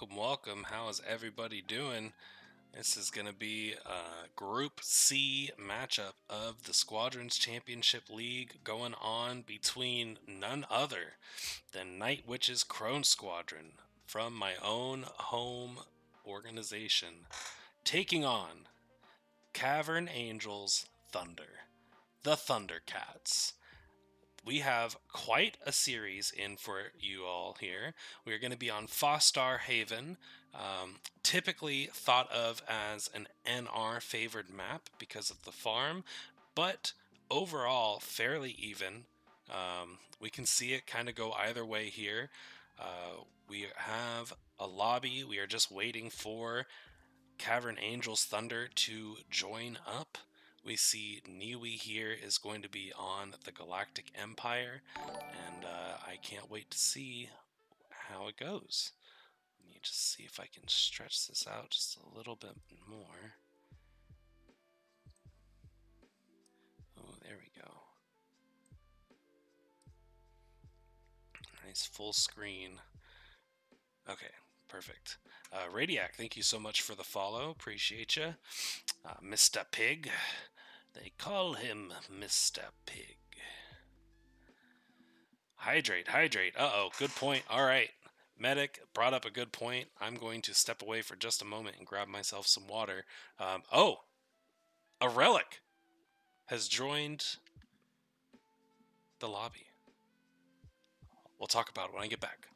Welcome, welcome. How is everybody doing? This is going to be a Group C matchup of the Squadrons Championship League going on between none other than Night Witch's Crone Squadron from my own home organization, taking on Cavern Angels Thunder, the Thundercats. We have quite a series in for you all here. We are going to be on Fostar Haven, typically thought of as an NR favored map because of the farm, but overall fairly even. We can see it kind of go either way here. We have a lobby. We are just waiting for Cavern Angels Thunder to join up. We see NiWi here is going to be on the Galactic Empire, and I can't wait to see how it goes. Let me just see if I can stretch this out just a little bit more. Oh, there we go. Nice full screen. Okay, perfect. Radiac, thank you so much for the follow. Appreciate you. Mr. Pig. They call him Mr. Pig. Hydrate, hydrate. Uh-oh, good point. All right. Medic brought up a good point. I'm going to step away for just a moment and grab myself some water. Oh! A relic has joined the lobby. We'll talk about it when I get back.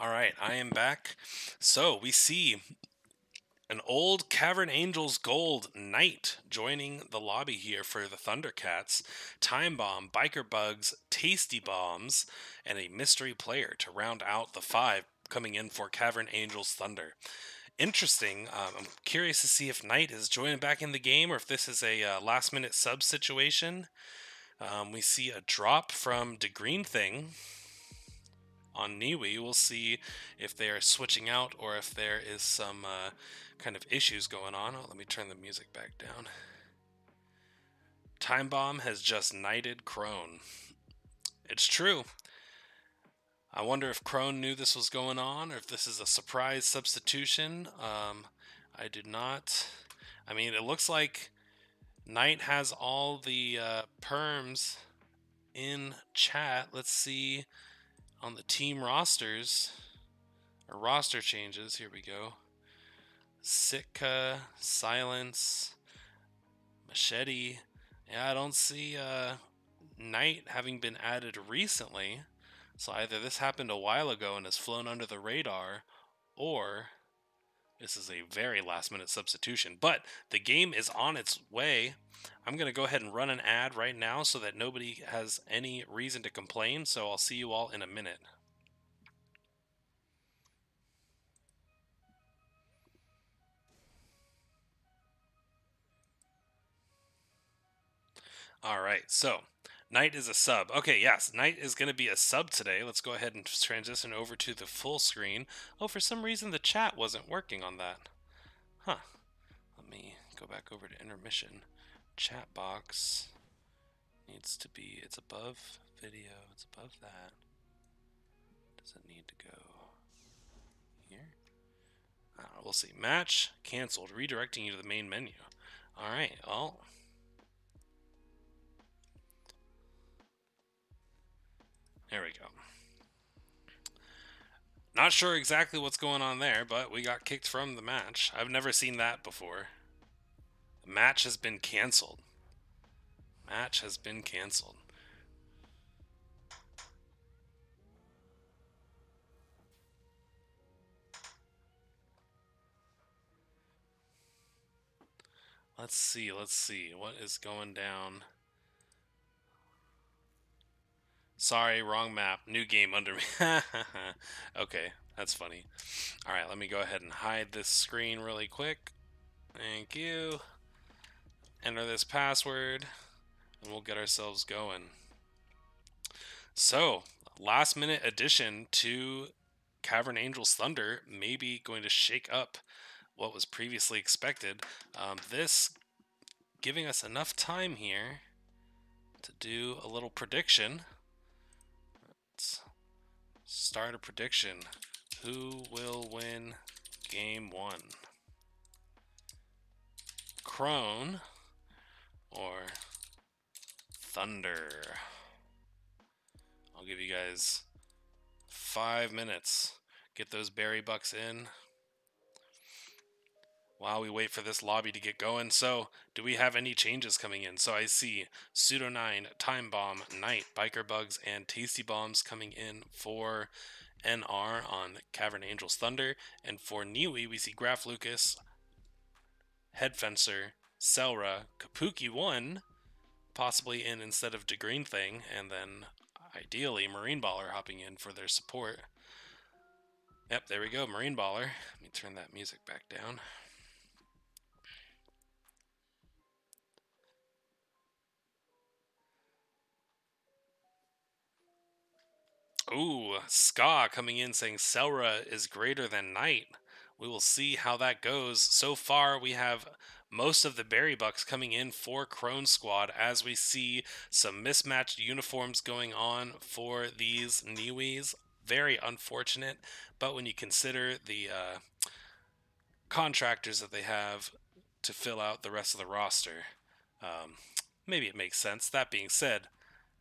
All right, I am back. So we see an old Cavern Angels Gold Knight joining the lobby here for the Thundercats. Time Bomb, Biker Bugs, Tasty Bombs, and a mystery player to round out the 5 coming in for Cavern Angels Thunder. Interesting. I'm curious to see if Knight is joining back in the game or if this is a last-minute sub situation. We see a drop from DeGreen Thing on NiWi. We'll see if they are switching out or if there is some kind of issues going on. Oh, let me turn the music back down. Time Bomb has just knighted Crone. It's true. I wonder if Crone knew this was going on or if this is a surprise substitution. I did not. I mean, it looks like Knight has all the perms in chat. Let's see on the team rosters, or roster changes. Here we go. Sitka, Silence, Machete. Yeah, I don't see Knight having been added recently. So either this happened a while ago and has flown under the radar, or this is a very last-minute substitution. But the game is on its way. I'm going to go ahead and run an ad right now so that nobody has any reason to complain. So I'll see you all in a minute. All right, so Knight is a sub. Okay, yes, Knight is going to be a sub today. Let's go ahead and transition over to the full screen. Oh, for some reason the chat wasn't working on that. Huh. Let me go back over to intermission. Chat box needs to be, it's above video, it's above that. Does it need to go here? I don't know, we'll see. Match canceled, redirecting you to the main menu. All right, well. There we go. Not sure exactly what's going on there, but we got kicked from the match. I've never seen that before. The match has been canceled. Match has been canceled. Let's see what is going down. Sorry, wrong map. New game under me. Okay, that's funny. Alright, let me go ahead and hide this screen really quick. Thank you. Enter this password, and we'll get ourselves going. So, last minute addition to Cavern Angel's Thunder, maybe going to shake up what was previously expected. This giving us enough time here to do a little prediction. Let's start a prediction. Who will win game 1? Crone or Thunder? I'll give you guys 5 minutes. Get those berry bucks in while we wait for this lobby to get going. So, do we have any changes coming in? So I see Pseudo9, Time Bomb, Knight, Biker Bugs, and Tasty Bombs coming in for NR on Cavern Angel's Thunder. And for NiWi, we see Graf Lucas, Head Fencer, Selra, Kapuki1, possibly in instead of DeGreen Thing, and then ideally Marine Baller hopping in for their support. Yep, there we go, Marine Baller. Let me turn that music back down. Ooh, Ska coming in saying Selra is greater than Knight. We will see how that goes. So far, we have most of the berry bucks coming in for Crone Squad as we see some mismatched uniforms going on for these NiWis. Very unfortunate, but when you consider the contractors that they have to fill out the rest of the roster, maybe it makes sense. That being said,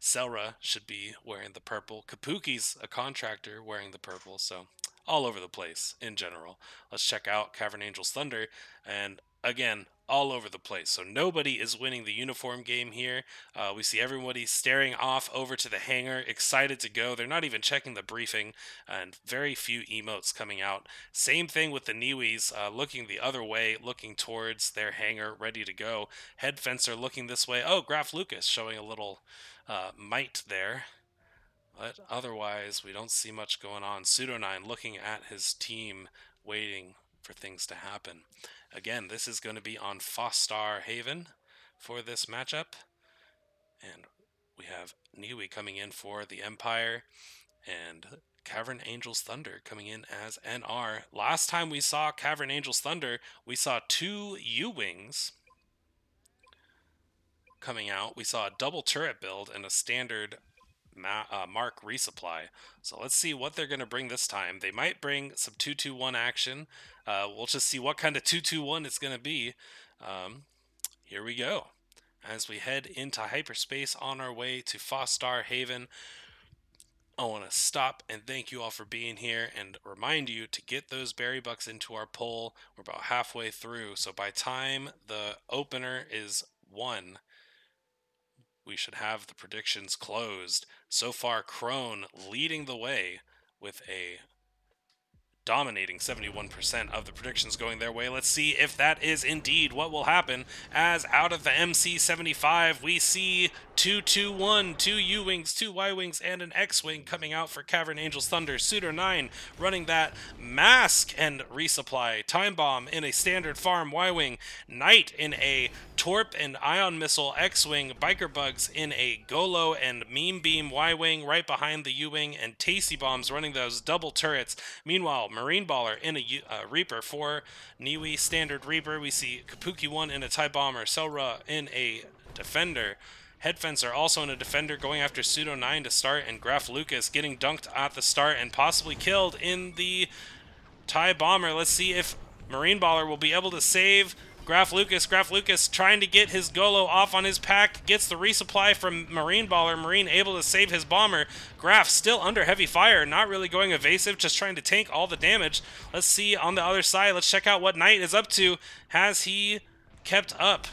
Selra should be wearing the purple. Kapuki's a contractor wearing the purple, so all over the place in general. Let's check out Cavern Angel's Thunder, and again, all over the place. So nobody is winning the uniform game here. We see everybody staring off over to the hangar, excited to go. They're not even checking the briefing, and very few emotes coming out. Same thing with the NiWis, looking the other way, looking towards their hangar, ready to go. Head Fencer looking this way. Oh, Graf Lucas showing a little might there. But otherwise, we don't see much going on. Pseudo9 looking at his team, waiting for things to happen. Again, this is going to be on Fostar Haven for this matchup. And we have NiWi coming in for the Empire, and Cavern Angel's Thunder coming in as NR. Last time we saw Cavern Angel's Thunder, we saw 2 U-Wings coming out. We saw a double turret build and a standard Mark resupply. So let's see what they're going to bring this time. They might bring some 2-2-1 action. We'll just see what kind of 2-2-1 it's going to be. Here we go. As we head into hyperspace on our way to Fostar Haven, I want to stop and thank you all for being here and remind you to get those berry bucks into our poll. We're about halfway through, so by time the opener is 1, we should have the predictions closed. So far, Crone leading the way with a dominating 71% of the predictions going their way. Let's see if that is indeed what will happen, as out of the MC75 we see 2-2-1, 2 U-Wings, 2 Y-Wings, and an X-Wing coming out for Cavern Angel's Thunder. Pseudo9 running that mask and resupply. Time Bomb in a standard farm Y-Wing. Knight in a Torp and Ion Missile X-Wing. Biker Bugs in a Golo and Meme Beam Y-Wing right behind the U-Wing, and Tasty Bombs running those double turrets. Meanwhile, Marine Baller in a Reaper for NiWi standard Reaper. We see Kapuki1 in a TIE Bomber. Selra in a Defender. Head Fencer also in a Defender going after Pseudo9 to start, and Graf Lucas getting dunked at the start and possibly killed in the TIE Bomber. Let's see if Marine Baller will be able to save Graf Lucas. Graf Lucas trying to get his Golo off on his pack, gets the resupply from Marine Baller. Marine able to save his bomber. Graf still under heavy fire, not really going evasive, just trying to tank all the damage. Let's see on the other side. Let's check out what Knight is up to. Has he kept up?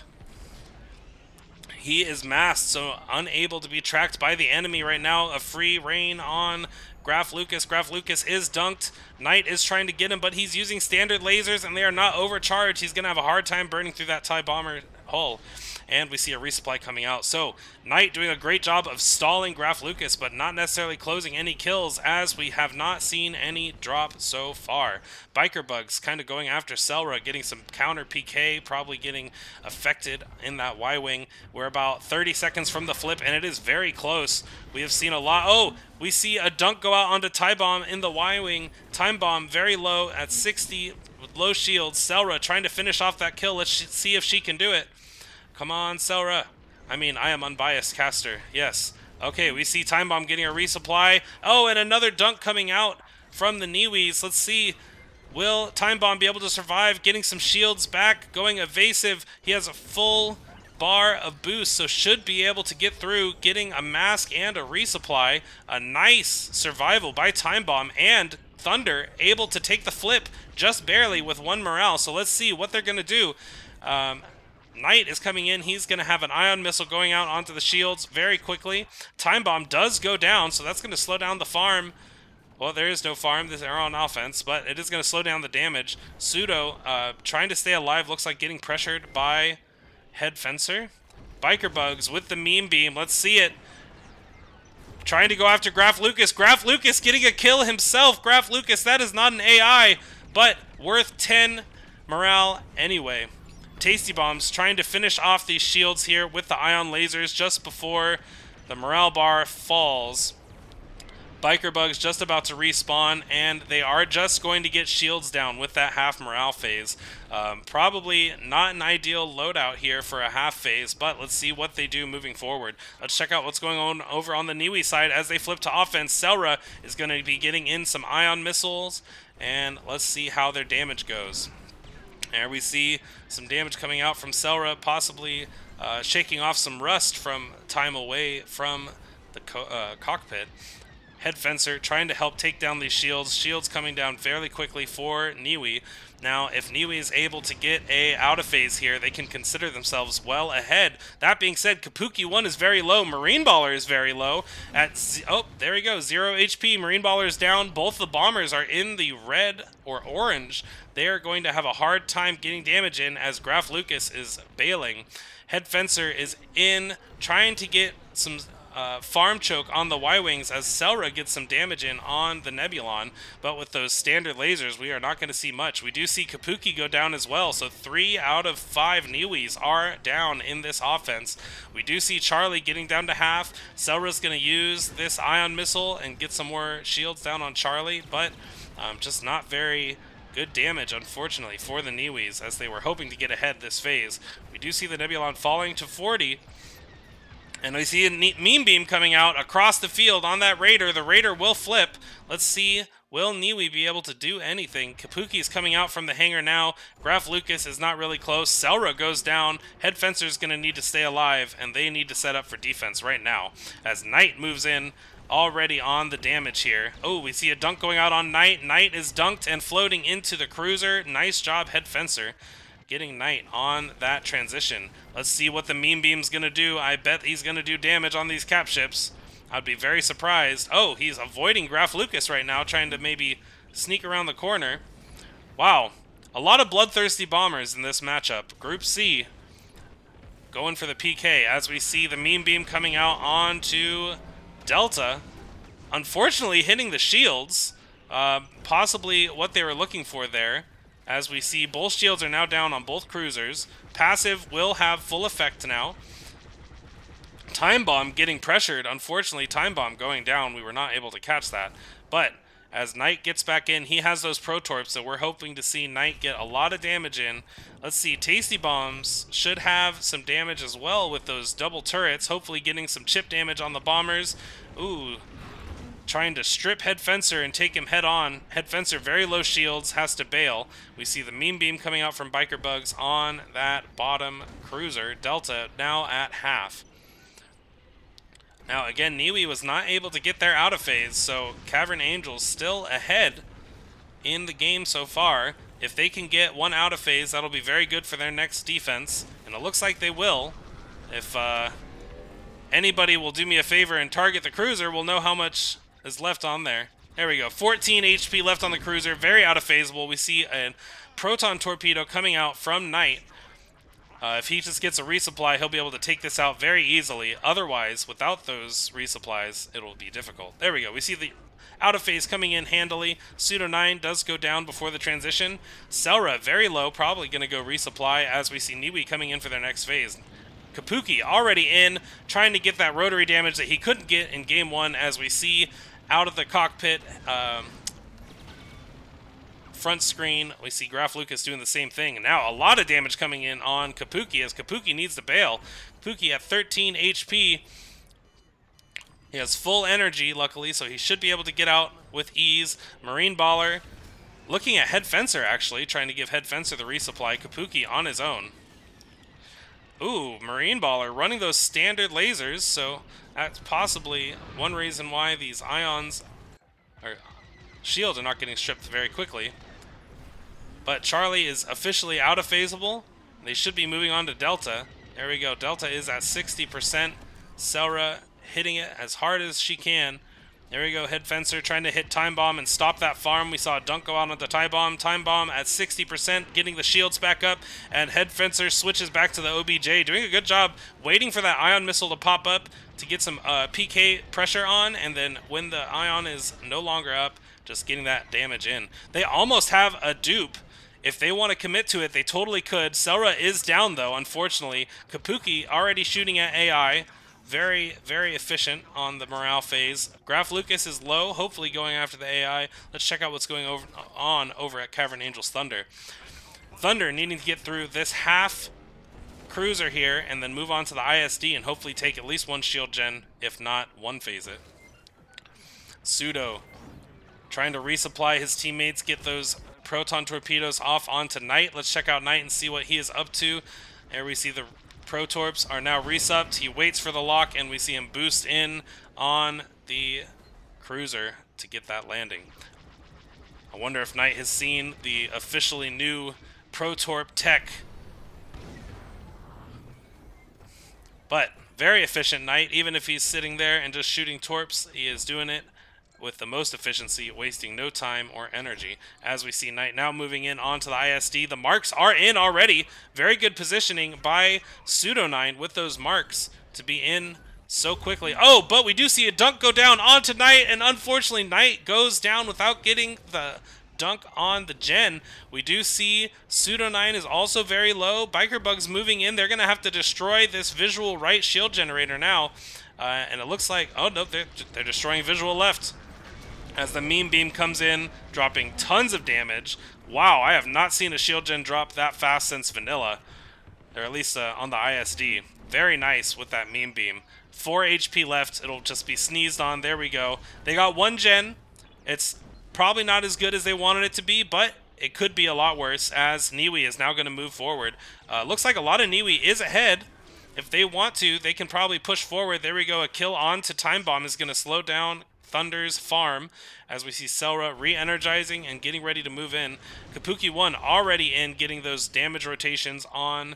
He is masked, so unable to be tracked by the enemy right now. A free reign on Graf Lucas. Graf Lucas is dunked. Knight is trying to get him, but he's using standard lasers, and they are not overcharged. He's going to have a hard time burning through that TIE Bomber hull. And we see a resupply coming out. So Knight doing a great job of stalling Graf Lucas, but not necessarily closing any kills, as we have not seen any drop so far. Biker Bugs kind of going after Selra, getting some counter PK, probably getting affected in that Y-Wing. We're about 30 seconds from the flip, and it is very close. We have seen a lot. Oh, we see a dunk go out onto Time Bomb in the Y-Wing. Time Bomb very low at 60 with low shields. Selra trying to finish off that kill. Let's see if she can do it. Come on, Selra. I mean, I am unbiased caster. Yes. Okay, we see Time Bomb getting a resupply. Oh, and another dunk coming out from the NiWis. Let's see. Will Time Bomb be able to survive? Getting some shields back. Going evasive. He has a full bar of boost, so should be able to get through. Getting a mask and a resupply. A nice survival by Time Bomb. And Thunder able to take the flip just barely with 1 morale. So let's see what they're going to do. Knight is coming in. He's going to have an ion missile going out onto the shields very quickly. Time Bomb does go down, so that's going to slow down the farm. Well, there is no farm. They're on offense, but it is going to slow down the damage. Pseudo trying to stay alive. Looks like getting pressured by Head Fencer. Biker Bugs with the meme beam. Let's see it. Trying to go after Graf Lucas. Graf Lucas getting a kill himself. Graf Lucas, that is not an AI, but worth 10 morale anyway. Tasty Bombs trying to finish off these shields here with the ion lasers just before the morale bar falls. Biker Bugs just about to respawn, and they are just going to get shields down with that half morale phase. Probably not an ideal loadout here for a half phase, but let's see what they do moving forward. Let's check out what's going on over on the NiWi side as they flip to offense. Selra is going to be getting in some ion missiles, and let's see how their damage goes. There we see some damage coming out from Selra, possibly shaking off some rust from time away from the cockpit. Head Fencer trying to help take down these shields. Shields coming down fairly quickly for NiWi. Now, if NiWi is able to get a out of phase here, they can consider themselves well ahead. That being said, Kapuki 1 is very low. Marine Baller is very low. Oh, there we go. 0 HP. Marine Baller is down. Both the bombers are in the red or orange. They are going to have a hard time getting damage in as Graf Lucas is bailing. Head Fencer is in, trying to get some farm choke on the Y-Wings as Selra gets some damage in on the Nebulon, but with those standard lasers, we are not going to see much. We do see Kapuki go down as well, so 3 out of 5 NiWis are down in this offense. We do see Charlie getting down to half. Selra's going to use this ion missile and get some more shields down on Charlie, but just not very good damage, unfortunately, for the NiWis, as they were hoping to get ahead this phase. We do see the Nebulon falling to 40, and we see a meme beam coming out across the field on that Raider. The Raider will flip. Let's see, will NiWi be able to do anything? Kapuki is coming out from the hangar now. Graf Lucas is not really close. Selra goes down. Head Fencer is going to need to stay alive, and they need to set up for defense right now, as Knight moves in already on the damage here. Oh, we see a dunk going out on Knight. Knight is dunked and floating into the cruiser. Nice job, Head Fencer, getting Knight on that transition. Let's see what the meme beam's gonna do. I bet he's gonna do damage on these cap ships. I'd be very surprised. Oh, he's avoiding Graf Lucas right now, trying to maybe sneak around the corner. Wow, a lot of bloodthirsty bombers in this matchup. Group C going for the PK as we see the meme beam coming out onto Delta. Unfortunately hitting the shields. Possibly what they were looking for there, as we see both shields are now down on both cruisers. Passive will have full effect now. Time Bomb getting pressured. Unfortunately, Time Bomb going down. We were not able to catch that. But as Knight gets back in, he has those Protorps, so we're hoping to see Knight get a lot of damage in. Let's see, Tasty Bombs should have some damage as well with those double turrets, hopefully getting some chip damage on the bombers. Ooh, trying to strip Head Fencer and take him head on. Head Fencer, very low shields, has to bail. We see the meme beam coming out from Biker Bugs on that bottom cruiser. Delta now at half. Now again, NiWi was not able to get their out of phase, so Cavern Angels still ahead in the game so far. If they can get one out of phase, that'll be very good for their next defense, and it looks like they will. If anybody will do me a favor and target the cruiser, we'll know how much is left on there. There we go, 14 HP left on the cruiser, very out of phase. Well, we see a proton torpedo coming out from Knight. If he just gets a resupply, he'll be able to take this out very easily. Otherwise, without those resupplies, it'll be difficult. There we go. We see the out of phase coming in handily. Pseudo9 does go down before the transition. Selra, very low, probably going to go resupply as we see NiWi coming in for their next phase. Kapuki already in, trying to get that rotary damage that he couldn't get in Game 1, as we see out of the cockpit front screen. We see Graf Lucas doing the same thing. And now a lot of damage coming in on Kapuki, as Kapuki needs to bail. Kapuki at 13 HP. He has full energy, luckily, so he should be able to get out with ease. Marine Baller looking at Head Fencer, actually, trying to give Head Fencer the resupply. Kapuki on his own. Ooh, Marine Baller running those standard lasers, so that's possibly one reason why these ions or shields are not getting stripped very quickly. But Charlie is officially out of phaseable. They should be moving on to Delta. There we go. Delta is at 60%. Selra hitting it as hard as she can. There we go. Head Fencer trying to hit Time Bomb and stop that farm. We saw a dunk go out on the Time Bomb. Time Bomb at 60%, getting the shields back up. And Head Fencer switches back to the OBJ, doing a good job waiting for that ion missile to pop up to get some PK pressure on. And then when the ion is no longer up, just getting that damage in. They almost have a dupe. If they want to commit to it, they totally could. Selra is down, though, unfortunately. Kapuki already shooting at AI. Very, very efficient on the morale phase. Graf Lucas is low, hopefully going after the AI. Let's check out what's going on over at Cavern Angel's Thunder. Thunder needing to get through this half cruiser here and then move on to the ISD and hopefully take at least one shield gen, if not one phase it. Pseudo trying to resupply his teammates, get those proton torpedoes off onto Knight. Let's check out Knight and see what he is up to. There we see the Protorps are now resupped. He waits for the lock, and we see him boost in on the cruiser to get that landing. I wonder if Knight has seen the officially new Protorp tech. But very efficient Knight. Even if he's sitting there and just shooting torps, he is doing it with the most efficiency, wasting no time or energy. As we see Knight now moving in onto the ISD. The marks are in already. Very good positioning by Pseudo9 with those marks to be in so quickly. Oh, but we do see a dunk go down onto Knight, and unfortunately Knight goes down without getting the dunk on the gen. We do see Pseudo9 is also very low. Biker Bugs moving in. They're going to have to destroy this visual right shield generator now. And it looks like, oh no, they're destroying visual left. As the meme beam comes in, dropping tons of damage. Wow, I have not seen a shield gen drop that fast since vanilla. Or at least on the ISD. Very nice with that meme beam. 4 HP left. It'll just be sneezed on. There we go. They got 1 gen. It's probably not as good as they wanted it to be, but it could be a lot worse, as NiWi is now going to move forward. Looks like a lot of NiWi is ahead. If they want to, they can probably push forward. There we go. A kill on to Time Bomb is going to slow down Thunder's farm, as we see Selra re-energizing and getting ready to move in. Kapuki 1 already in, getting those damage rotations on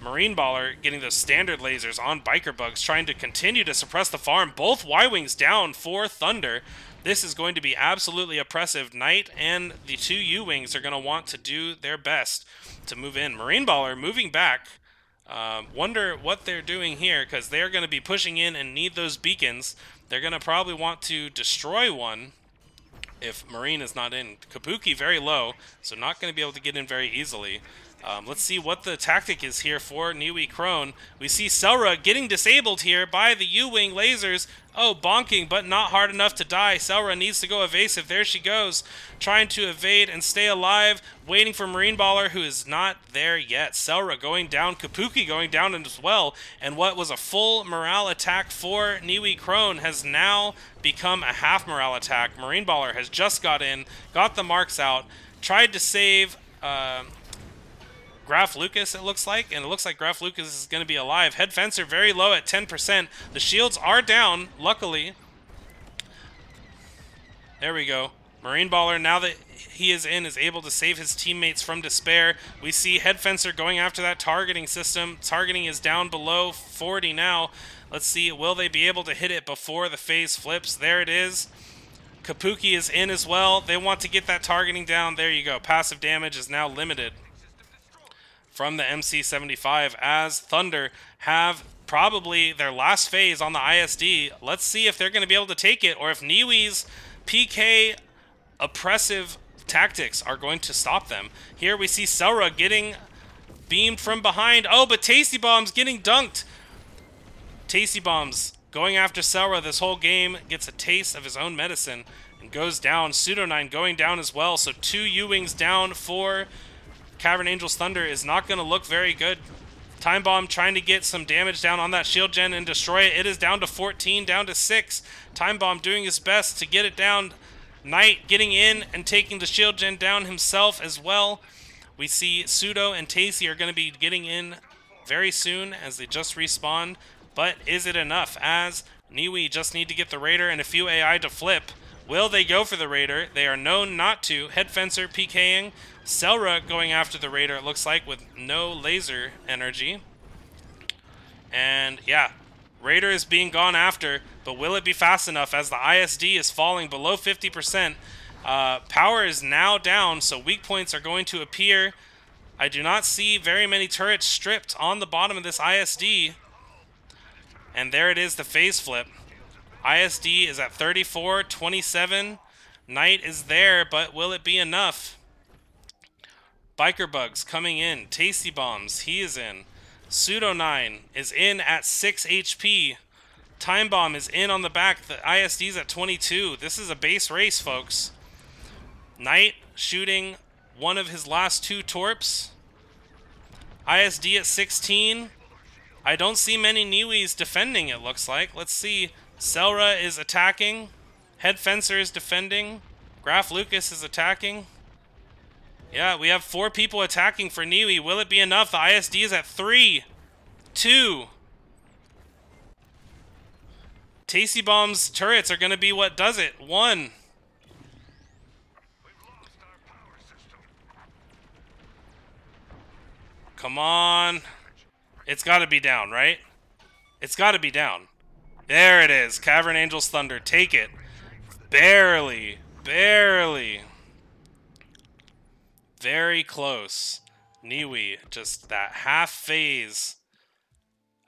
Marine Baller, getting those standard lasers on Biker Bugs, trying to continue to suppress the farm. Both Y-Wings down for Thunder. This is going to be absolutely oppressive. Knight and the 2 U-Wings are going to want to do their best to move in. Marine Baller moving back. Wonder what they're doing here, because they're going to be pushing in and need those beacons. They're going to probably want to destroy one if Marine is not in. Kabuki very low, so not going to be able to get in very easily. Let's see what the tactic is here for NiWi Crone. We see Selra getting disabled here by the U-Wing lasers. Oh, bonking, but not hard enough to die. Selra needs to go evasive. There she goes, trying to evade and stay alive, waiting for Marine Baller, who is not there yet. Selra going down, Kapuki going down as well, and what was a full morale attack for NiWi Crone has now become a half morale attack. Marine Baller has just got in, got the marks out, tried to save Graf Lucas, it looks like, and it looks like Graf Lucas is going to be alive. Head Fencer very low at 10%. The shields are down, luckily. There we go. Marine Baller, now that he is in, is able to save his teammates from despair. We see Head Fencer going after that targeting system. Targeting is down below 40 now. Let's see, will they be able to hit it before the phase flips? There it is. Kapuki is in as well. They want to get that targeting down. There you go. Passive damage is now limited. from the MC-75 as Thunder have probably their last phase on the ISD. Let's see if they're going to be able to take it, or if NiWi's PK oppressive tactics are going to stop them. Here we see Selra getting beamed from behind. Oh, but Tasty Bomb's getting dunked. Tasty Bomb's going after Selra this whole game, gets a taste of his own medicine, and goes down. Pseudo9 going down as well, so 2 U-Wings down for Cavern Angel's Thunder is not going to look very good. Time Bomb trying to get some damage down on that shield gen and destroy it. It is down to 14, down to 6. Time Bomb doing his best to get it down. Knight getting in and taking the shield gen down himself as well. We see Pseudo and Tasty are going to be getting in very soon as they just respawned. But is it enough, as NiWi just need to get the Raider and a few AI to flip? Will they go for the Raider? They are known not to. Head Fencer PKing. Selra going after the Raider, it looks like, with no laser energy. And yeah, Raider is being gone after, but will it be fast enough as the ISD is falling below 50%? Power is now down, so weak points are going to appear. I do not see very many turrets stripped on the bottom of this ISD. And there it is, the phase flip. ISD is at 34, 27. Knight is there, but will it be enough? Biker Bugs coming in. Tasty Bombs, he is in. Pseudo9 is in at 6 HP. Time Bomb is in on the back. The ISD is at 22. This is a base race, folks. Knight shooting one of his last 2 torps. ISD at 16. I don't see many NiWis defending, it looks like. Let's see. Selra is attacking. Head Fencer is defending. Graf Lucas is attacking. Yeah, we have 4 people attacking for NiWi. Will it be enough? The ISD is at 3, 2. Tasty Bomb's turrets are going to be what does it. 1. Come on. It's got to be down, right? It's got to be down. There it is. Cavern Angel's Thunder. Take it. Barely. Barely. Very close. NiWi, just that half phase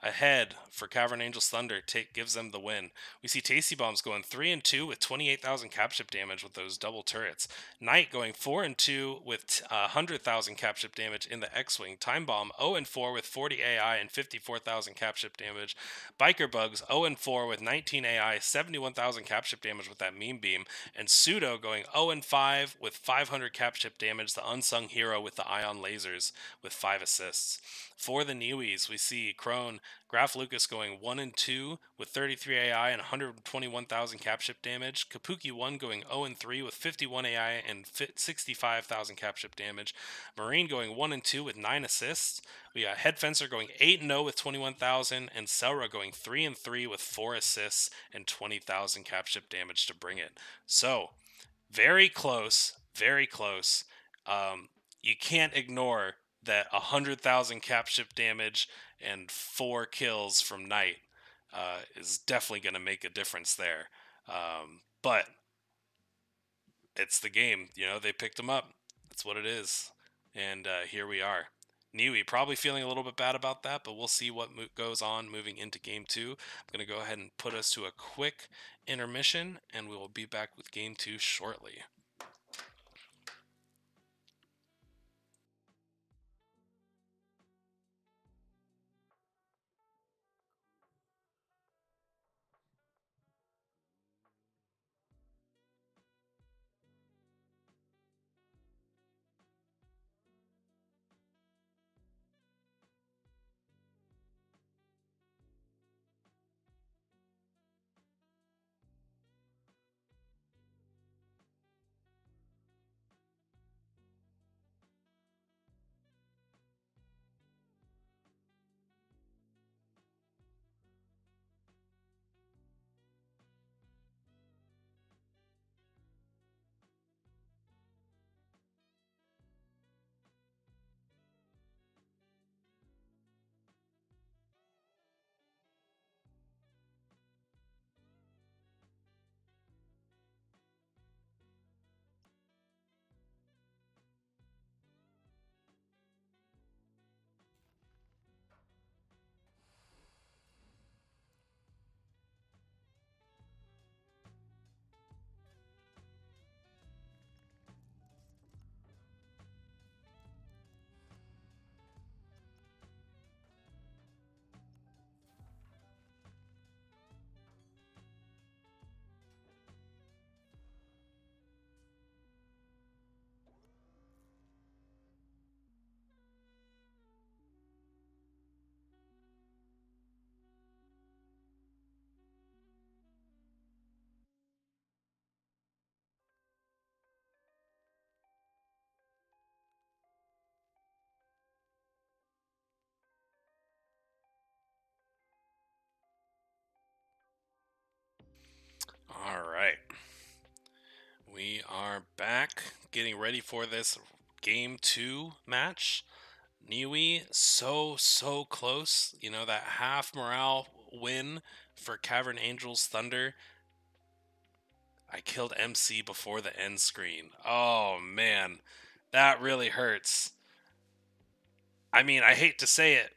ahead for Cavern Angel's Thunder gives them the win. We see Tasty Bombs going 3-2 with 28,000 capship damage with those double turrets. Knight going 4-2 with 100,000 capship damage in the X-Wing. Time Bomb 0-4 with 40 AI and 54,000 capship damage. Biker Bugs 0-4 with 19 AI, 71,000 capship damage with that meme beam. And Pseudo going 0-5 with 500 capship damage, the unsung hero with the ion lasers with 5 assists. For the NiWis, we see Crone, Graf Lucas going 1-2 with 33 AI and 121,000 capship damage. Kapuki 1 going 0-3 with 51 AI and 65,000 capship damage. Marine going 1-2 with 9 assists. We got Head Fencer going 8-0 with 21,000, and Selra going 3-3 with 4 assists and 20,000 capship damage to bring it. So, very close, very close. You can't ignore that 100,000 capship damage and 4 kills from Knight is definitely going to make a difference there. But it's the game. You know, they picked him up. That's what it is. And here we are. NiWi probably feeling a little bit bad about that, but we'll see what goes on moving into Game 2. I'm going to go ahead and put us to a quick intermission, and we will be back with Game 2 shortly. All right. We are back getting ready for this game 2 match. NiWi, so close. You know, that half morale win for Cavern Angels Thunder. I killed MC before the end screen. Oh, man. That really hurts. I mean, I hate to say it,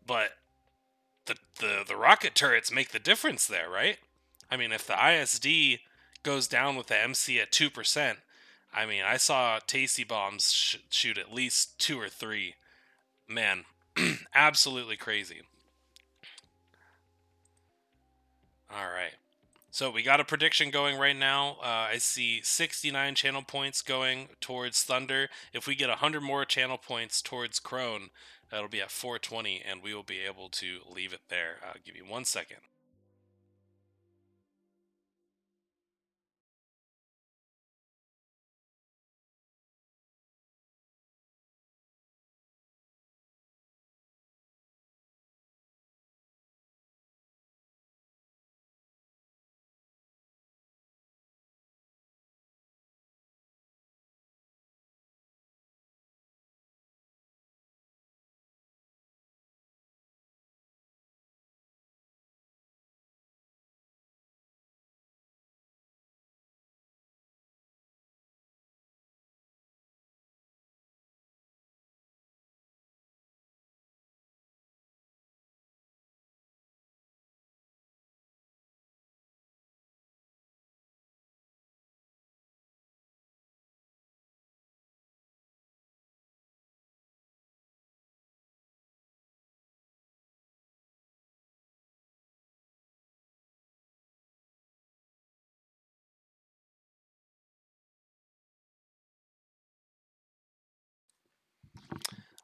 but the rocket turrets make the difference there, right? I mean, if the ISD goes down with the MC at 2%, I mean, I saw Tasty Bombs shoot at least 2 or 3. Man, absolutely crazy. All right. So we got a prediction going right now. I see 69 channel points going towards Thunder. If we get 100 more channel points towards Crone, that'll be at 420, and we will be able to leave it there. Give me 1 second.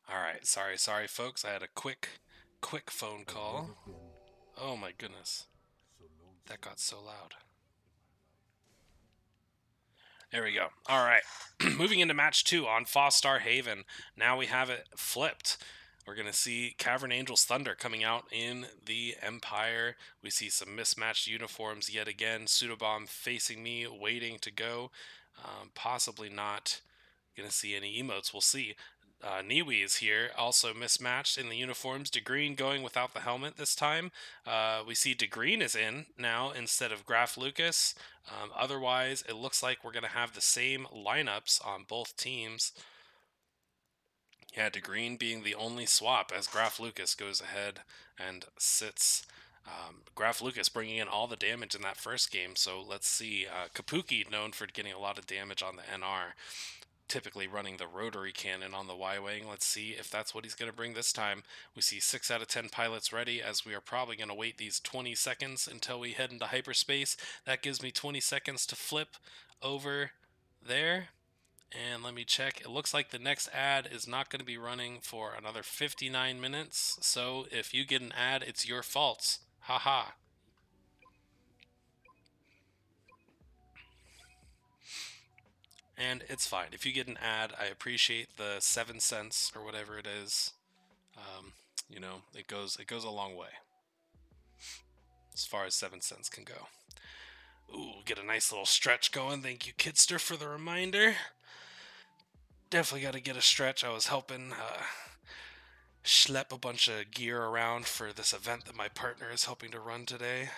All right, sorry, folks. I had a quick phone call. Oh my goodness, that got so loud. There we go. All right, moving into match 2 on Fostar Haven. Now we have it flipped. We're going to see Cavern Angels Thunder coming out in the Empire. We see some mismatched uniforms yet again. Pseudobomb facing me, waiting to go. Possibly not going to see any emotes. We'll see. NiWi is here, also mismatched in the uniforms. DeGreen going without the helmet this time. We see DeGreen is in now instead of Graf Lucas. Otherwise, it looks like we're going to have the same lineups on both teams. Yeah, DeGreen being the only swap as Graf Lucas goes ahead and sits. Graf Lucas bringing in all the damage in that first game, so let's see. Kapuki, known for getting a lot of damage on the NR, typically running the rotary cannon on the Y-Wing. Let's see if that's what he's going to bring this time. We see 6 out of 10 pilots ready, as we are probably going to wait these 20 seconds until we head into hyperspace. That gives me 20 seconds to flip over there. And let me check. It looks like the next ad is not going to be running for another 59 minutes. So if you get an ad, it's your fault. Haha. And it's fine. If you get an ad, I appreciate the 7 cents or whatever it is. You know, it goes a long way. As far as 7 cents can go. Ooh, get a nice little stretch going. Thank you, Kidster, for the reminder. Definitely got to get a stretch. I was helping schlep a bunch of gear around for this event that my partner is helping to run today.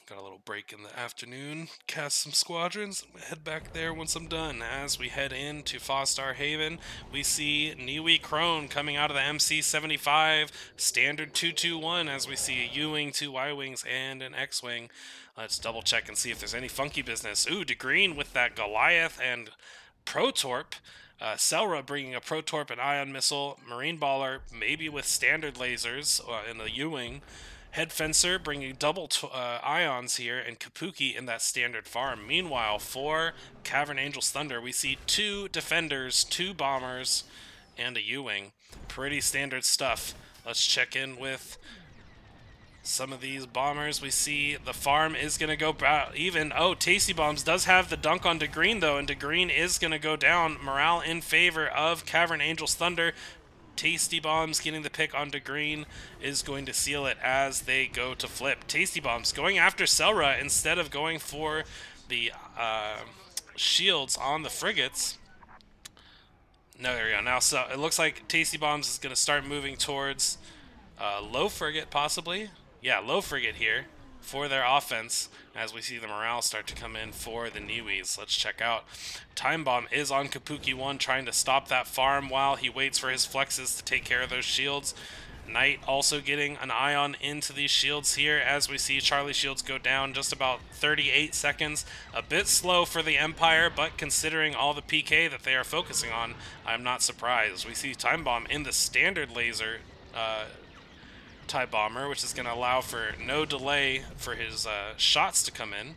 Got a little break in the afternoon, cast some squadrons, head back there once I'm done. As we head into Fostar Haven, we see NiWi Crone coming out of the MC-75, standard 221, as we see a U-Wing, 2 Y-Wings, and an X-Wing. Let's double check and see if there's any funky business. Ooh, DeGreen with that Goliath and Protorp. Selra bringing a Protorp and Ion Missile. Marine Baller maybe with standard lasers in the U-Wing. Head Fencer bringing double ions here, and Kapuki in that standard farm. Meanwhile, for Cavern Angels Thunder, we see 2 defenders, 2 bombers, and a U-Wing. Pretty standard stuff. Let's check in with some of these bombers. We see the farm is going to go even. Oh, Tasty Bombs does have the dunk on DeGreen, though, and DeGreen is going to go down. Morale in favor of Cavern Angels Thunder. Tasty Bombs getting the pick onto green is going to seal it as they go to flip. Tasty Bombs going after Selra instead of going for the shields on the frigates. No, there we go. Now, so it looks like Tasty Bombs is going to start moving towards low frigate, possibly. Yeah, low frigate here for their offense as we see the morale start to come in for the NiWis. Let's check out. Time Bomb is on Kapuki 1 trying to stop that farm while he waits for his flexes to take care of those shields. Knight also getting an ion into these shields here as we see Charlie shields go down just about 38 seconds. A bit slow for the Empire, but considering all the PK that they are focusing on, I'm not surprised. We see Time Bomb in the standard laser TIE Bomber, which is going to allow for no delay for his shots to come in.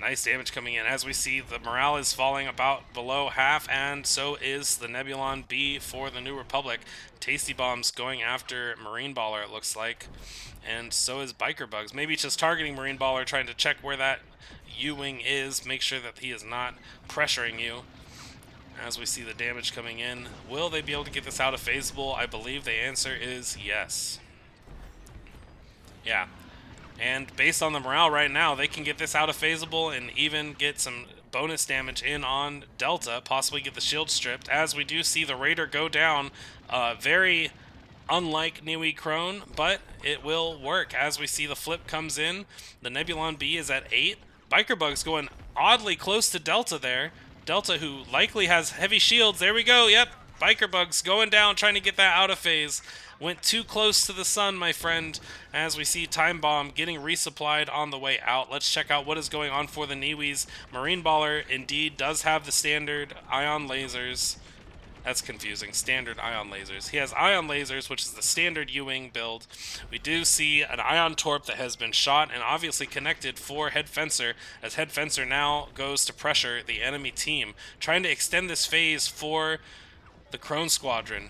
Nice damage coming in as we see the morale is falling about below half, and so is the Nebulon B for the New Republic. Tasty Bombs going after Marine Baller, it looks like, and so is Biker Bugs. Maybe just targeting Marine Baller, trying to check where that U-Wing is, make sure that he is not pressuring you. As we see the damage coming in, will they be able to get this out of phaseable? I believe the answer is yes. Yeah. And based on the morale right now, they can get this out of phaseable and even get some bonus damage in on Delta, possibly get the shield stripped, as we do see the Raider go down. Very unlike NiWi Crone, but it will work as we see the flip comes in. The Nebulon B is at 8. Biker Bug's going oddly close to Delta there. Delta, who likely has heavy shields. There we go. Yep. Biker Bug's going down, trying to get that out of phase. Went too close to the sun, my friend, as we see Time Bomb getting resupplied on the way out. Let's check out what is going on for the NiWis. Marine Baller indeed does have the standard ion lasers. That's confusing. Standard ion lasers. He has ion lasers, which is the standard U-Wing build. We do see an ion torp that has been shot and obviously connected for Head Fencer, as Head Fencer now goes to pressure the enemy team, trying to extend this phase for the Crone Squadron.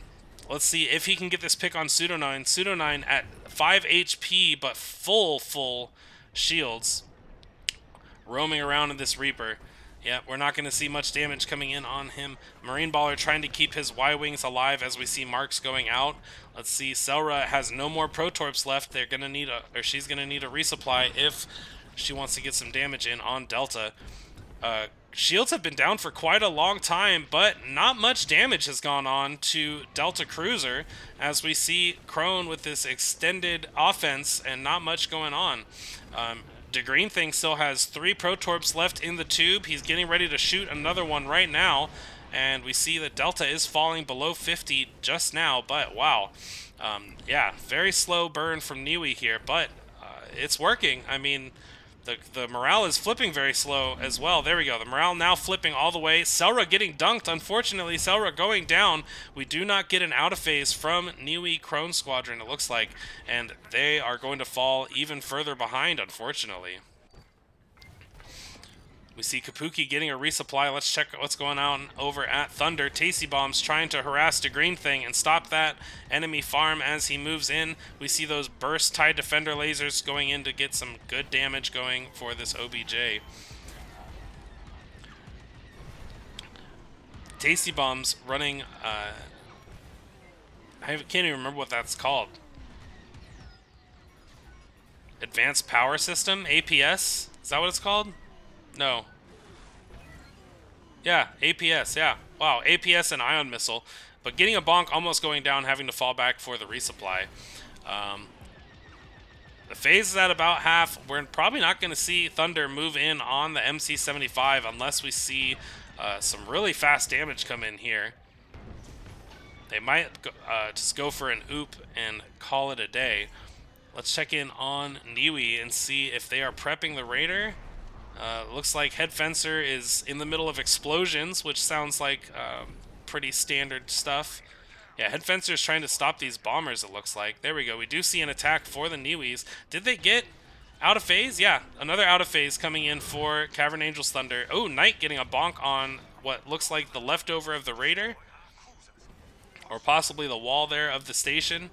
Let's see if he can get this pick on Pseudo-9. Pseudo-9 at 5 HP, but full shields. Roaming around in this Reaper. Yeah, we're not going to see much damage coming in on him. Marine Baller trying to keep his Y-Wings alive as we see Marks going out. Let's see, Selra has no more Protorps left. They're going to need she's going to need a resupply if she wants to get some damage in on Delta. Shields have been down for quite a long time, but not much damage has gone on to Delta Cruiser as we see Crone with this extended offense and not much going on. DeGreen Thing still has 3 Protorps left in the tube. He's getting ready to shoot another one right now, and we see that Delta is falling below 50 just now, but wow. Yeah, very slow burn from NiWi here, but it's working. I mean, the morale is flipping very slow as well. There we go. The morale now flipping all the way. Selra getting dunked. Unfortunately, Selra going down. We do not get an out of phase from NiWi Crone Squadron, it looks like. And they are going to fall even further behind, unfortunately. We see Kapuki getting a resupply. Let's check what's going on over at Thunder. Tasty Bombs trying to harass the Green Thing and stop that enemy farm as he moves in. We see those burst TIE Defender lasers going in to get some good damage going for this OBJ. Tasty Bombs running, I can't even remember what that's called. Advanced Power System? APS? Is that what it's called? No. Yeah, APS, yeah. Wow, APS and Ion Missile. But getting a bonk, almost going down, having to fall back for the resupply. The phase is at about half. We're probably not going to see Thunder move in on the MC-75 unless we see some really fast damage come in here. They might just go for an oop and call it a day. Let's check in on NiWi and see if they are prepping the Raider. Looks like Head Fencer is in the middle of explosions, which sounds like pretty standard stuff. Yeah, Head Fencer is trying to stop these bombers, it looks like. There we go. We do see an attack for the NiWis. Did they get out of phase? Yeah, another out of phase coming in for Cavern Angel's Thunder. Oh, Knight getting a bonk on what looks like the leftover of the Raider. Or possibly the wall there of the station.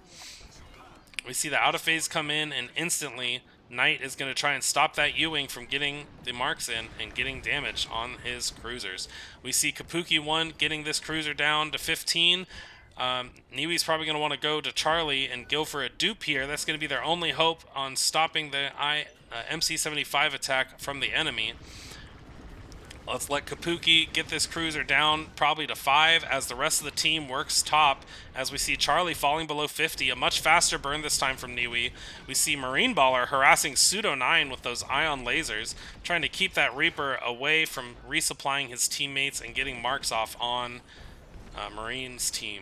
We see the out of phase come in, and instantly Knight is going to try and stop that U-Wing from getting the marks in and getting damage on his cruisers. We see Kapuki 1 getting this cruiser down to 15. NiWi's probably going to want to go to Charlie and go for a dupe here. That's going to be their only hope on stopping the MC-75 attack from the enemy. Let's let Kapuki get this cruiser down probably to 5 as the rest of the team works top, as we see Charlie falling below 50, a much faster burn this time from NiWi. We see Marine Baller harassing Pseudo-9 with those ion lasers, trying to keep that Reaper away from resupplying his teammates and getting marks off on Marine's team.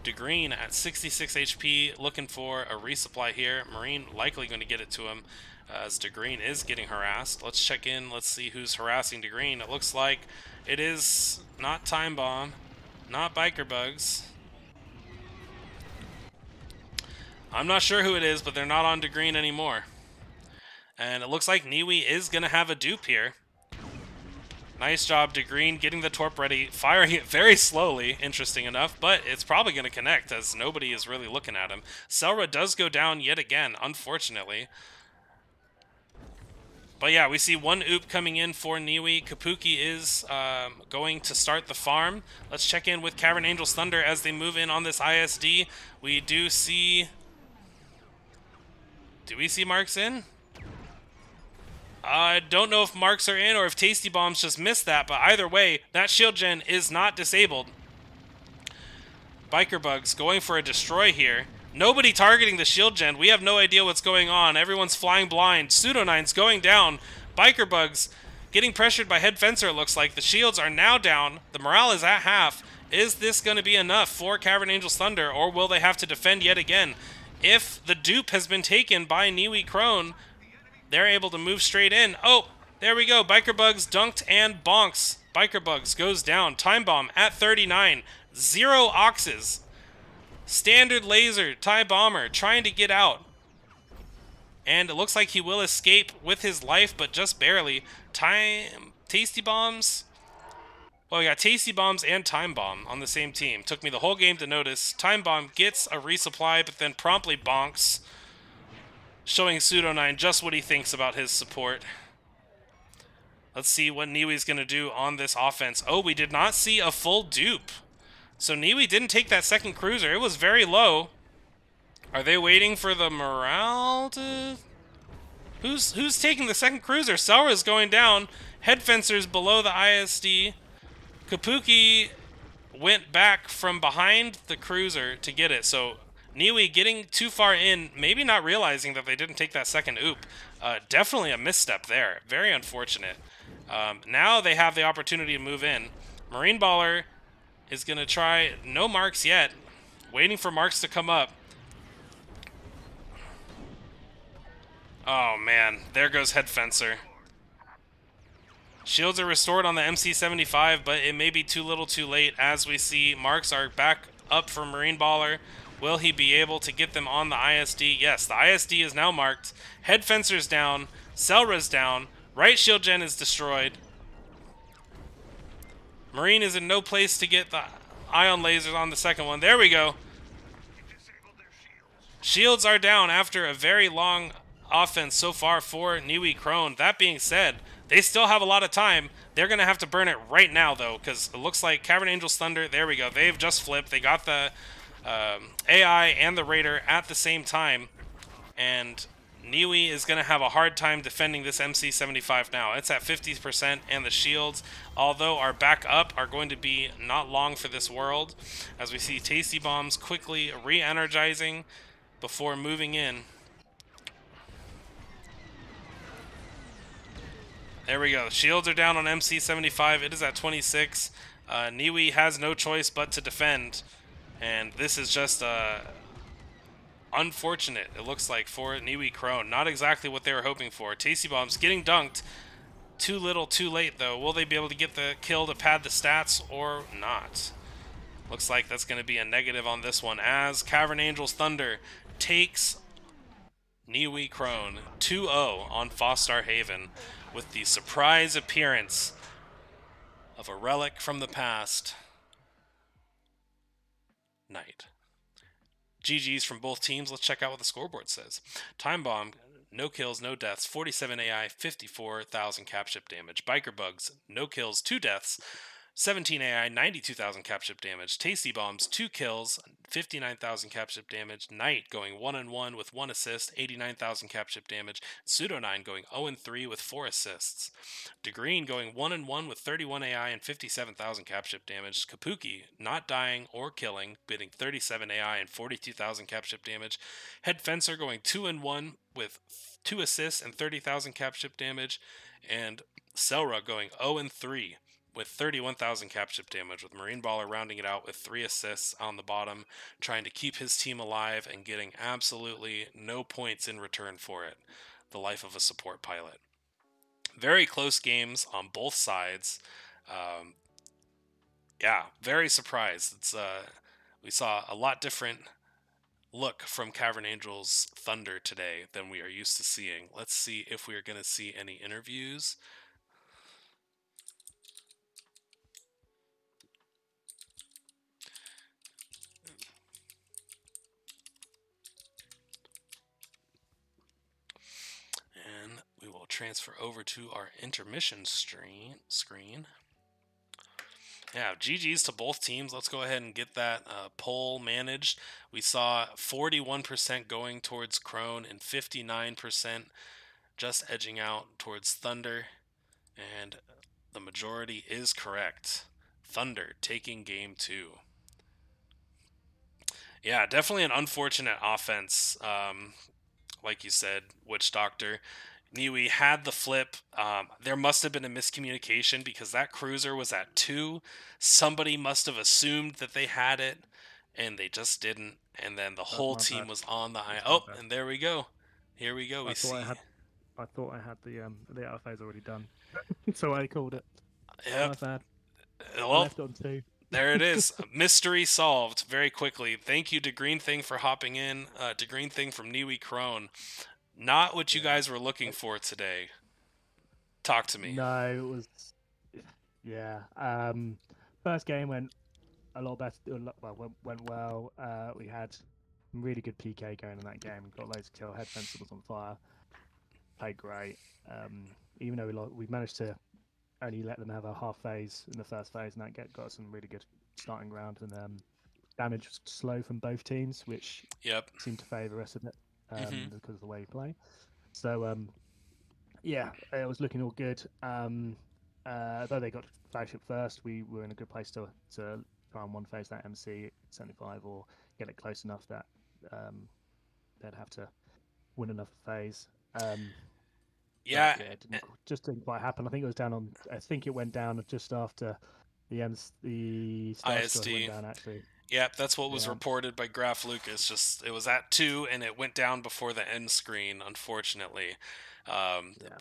DeGreen at 66 HP looking for a resupply here. Marine likely going to get it to him, as DeGreen is getting harassed. Let's check in. Let's see who's harassing DeGreen. It looks like it is not Time Bomb, not Biker Bugs. I'm not sure who it is, but they're not on DeGreen anymore. And it looks like NiWi is going to have a dupe here. Nice job, DeGreen, getting the torp ready, firing it very slowly, interesting enough, but it's probably going to connect as nobody is really looking at him. Selra does go down yet again, unfortunately. But yeah, we see one oop coming in for NiWi. Kapuki is going to start the farm. Let's check in with Cavern Angel's Thunder as they move in on this ISD. We do see... Do we see marks in? I don't know if marks are in or if Tasty Bombs just missed that, but either way, that shield gen is not disabled. Biker Bugs going for a destroy here. Nobody targeting the shield gen. We have no idea what's going on. Everyone's flying blind. Pseudo-9's going down. Biker Bugs getting pressured by Head Fencer, it looks like. The shields are now down. The morale is at half. Is this going to be enough for Cavern Angel's Thunder, or will they have to defend yet again? If the dupe has been taken by NiWi Crone, they're able to move straight in. Oh, there we go. Biker Bugs dunked and bonks. Biker Bugs goes down. Time Bomb at 39. 0 oxes. Standard laser. TIE Bomber trying to get out. And it looks like he will escape with his life, but just barely. Tasty Bombs. Well, we got Tasty Bombs and Time Bomb on the same team. Took me the whole game to notice. Time Bomb gets a resupply, but then promptly bonks, showing Pseudo-9 just what he thinks about his support. Let's see what NiWi's going to do on this offense. Oh, we did not see a full dupe. So NiWi didn't take that second cruiser. It was very low. Are they waiting for the morale to... Who's taking the second cruiser? Selra's going down. Head Fencer's below the ISD. Kapuki went back from behind the cruiser to get it. So NiWi getting too far in, maybe not realizing that they didn't take that second oop. Definitely a misstep there. Very unfortunate. Now they have the opportunity to move in. Marine Baller is going to try, no marks yet, waiting for marks to come up. Oh man, there goes Head Fencer. Shields are restored on the MC-75, but it may be too little too late, as we see marks are back up for Marine Baller. Will he be able to get them on the ISD? Yes, the ISD is now marked. Head Fencer's down. Selra's down. Right shield gen is destroyed. Marine is in no place to get the ion lasers on the second one. There we go. Shields are down after a very long offense so far for NiWi Crone. That being said, they still have a lot of time. They're going to have to burn it right now, though, because it looks like Cavern Angel's Thunder, there we go. They've just flipped. They got the AI and the Raider at the same time, and NiWi is going to have a hard time defending this MC-75 now. It's at 50%, and the shields, although are back up, are going to be not long for this world, as we see Tasty Bombs quickly re-energizing before moving in. There we go. Shields are down on MC-75. It is at 26. NiWi has no choice but to defend, and this is just unfortunate, it looks like, for NiWi Crone. Not exactly what they were hoping for. Tasty Bombs getting dunked. Too little, too late, though. Will they be able to get the kill to pad the stats or not? Looks like that's going to be a negative on this one, as Cavern Angel's Thunder takes NiWi Crone 2-0 on Fostar Haven with the surprise appearance of a relic from the past, Knight. GG's from both teams. Let's check out what the scoreboard says. Time Bomb, no kills, no deaths, 47 AI, 54,000 cap ship damage. Biker Bugs, no kills, 2 deaths, 17 AI, 92,000 cap ship damage. Tasty Bombs, 2 kills, 59,000 cap ship damage. Knight going 1-1 with 1 assist, 89,000 cap ship damage. Pseudo9 going 0-3 with 4 assists. DeGreen going 1-1 with 31 AI and 57,000 cap ship damage. Kapuki not dying or killing, bidding 37 AI and 42,000 cap ship damage. Head Fencer going 2-1 with 2 assists and 30,000 cap ship damage. And Selra going 0-3 with 31,000 cap ship damage, with Marine Baller rounding it out with 3 assists on the bottom, trying to keep his team alive and getting absolutely no points in return for it. The life of a support pilot. Very close games on both sides. Very surprised. We saw a lot different look from Cavern Angel's Thunder today than we are used to seeing. Let's see if we are going to see any interviews. And we will transfer over to our intermission screen. Yeah, GG's to both teams. Let's go ahead and get that poll managed. We saw 41% going towards Crone and 59% just edging out towards Thunder. And the majority is correct. Thunder taking game 2. Yeah, definitely an unfortunate offense. Like you said, Witch Doctor. NiWi had the flip. There must have been a miscommunication because that cruiser was at 2. Somebody must have assumed that they had it, and they just didn't. And then the whole team was on the high. Oh, and there we go. Here we go. I thought I had the out of phase already done, so I called it. Yep. My bad. Well, left on 2. There it is. Mystery solved very quickly. Thank you to Green Thing for hopping in. To Green Thing from NiWi Crone. Not what you guys were looking for today. Talk to me. No, it was... Yeah. First game went a lot better. Well, went well. We had really good PK going in that game. We got loads of kill. Head Fencer was on fire. Played great. Even though we managed to only let them have a half phase in the first phase, and that got some really good starting ground. And damage was slow from both teams, which seemed to favour us a bit because of the way we play. So yeah, it was looking all good. Though they got flagship first, we were in a good place to try and one phase that MC 75 or get it close enough that they'd have to win another phase. It just didn't quite happen. I think it was down on. I think it went down just after the ISD went down actually. Yep, that's what was reported by Graph Lucas. Just it was at 2 and it went down before the end screen, unfortunately.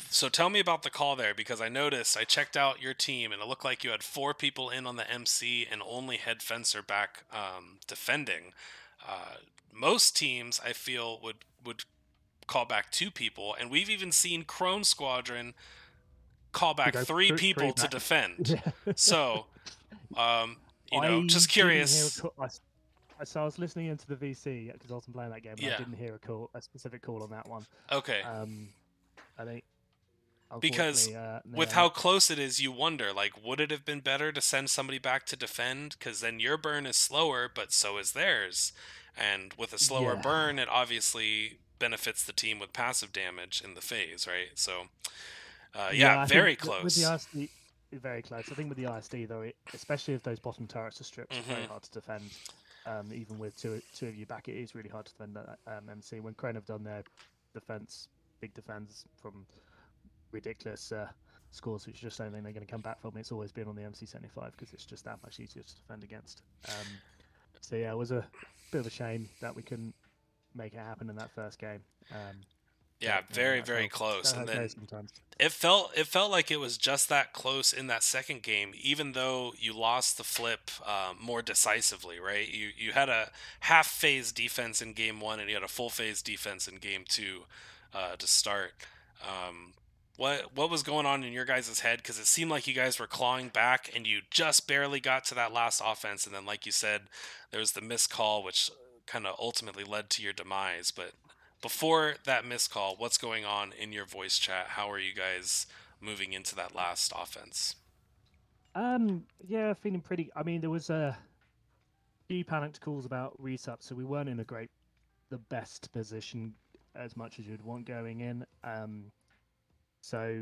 So tell me about the call there, because I noticed I checked out your team and it looked like you had 4 people in on the MC and only Head Fencer back defending. Most teams I feel would call back 2 people, and we've even seen Crone Squadron call back 3 people to defend. So, just curious. So I was listening into the VC because I wasn't playing that game, and I didn't hear a specific call on that one. Okay. I think because with how close it is, you wonder, like, would it have been better to send somebody back to defend? Because then your burn is slower, but so is theirs. And with a slower burn, it obviously benefits the team with passive damage in the phase, right? So, very close. With the ISD, very close. I think with the ISD, though, especially if those bottom turrets are stripped, it's very hard to defend. Even with two of you back, it is really hard to defend that MC. When Crane have done their big defense from ridiculous scores, which just don't think they're going to come back from, it's always been on the MC75 because it's just that much easier to defend against. So yeah, it was a bit of a shame that we couldn't make it happen in that first game. Very close. And then it felt like it was just that close in that second game, even though you lost the flip more decisively, right? You had a half phase defense in game 1 and you had a full phase defense in game 2 to start. What was going on in your guys' head? Because it seemed like you guys were clawing back and you just barely got to that last offense, and then, like you said, there was the missed call, which kind of ultimately led to your demise. But before that missed call, what's going on in your voice chat? How are you guys moving into that last offense? Yeah, feeling pretty. I mean, there was a few panicked calls about resup, so we weren't in the best position as much as you'd want going in. So